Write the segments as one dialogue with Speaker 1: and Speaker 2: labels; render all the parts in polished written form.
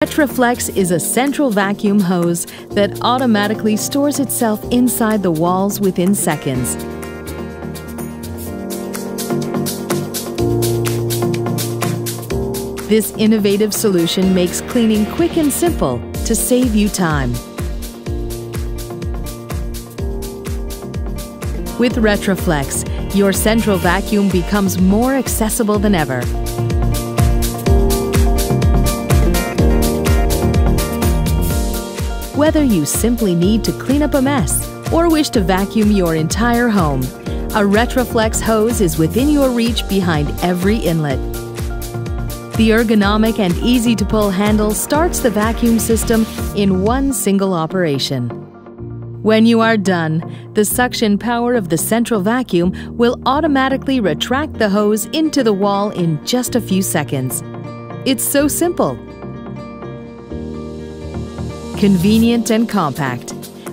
Speaker 1: Retra Flex is a central vacuum hose that automatically stores itself inside the walls within seconds. This innovative solution makes cleaning quick and simple to save you time. With Retra Flex, your central vacuum becomes more accessible than ever. Whether you simply need to clean up a mess or wish to vacuum your entire home, a Retra Flex hose is within your reach behind every inlet. The ergonomic and easy-to-pull handle starts the vacuum system in one single operation. When you are done, the suction power of the central vacuum will automatically retract the hose into the wall in just a few seconds. It's so simple. Convenient and compact,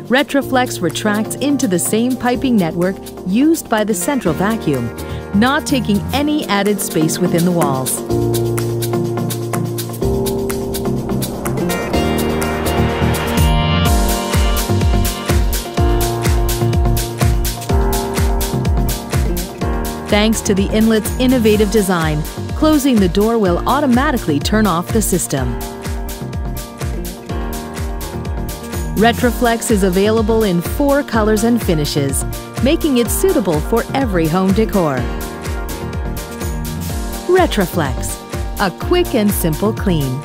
Speaker 1: Retra Flex retracts into the same piping network used by the central vacuum, not taking any added space within the walls. Thanks to the inlet's innovative design, closing the door will automatically turn off the system. Retra Flex is available in 4 colors and finishes, making it suitable for every home decor. Retra Flex, a quick and simple clean.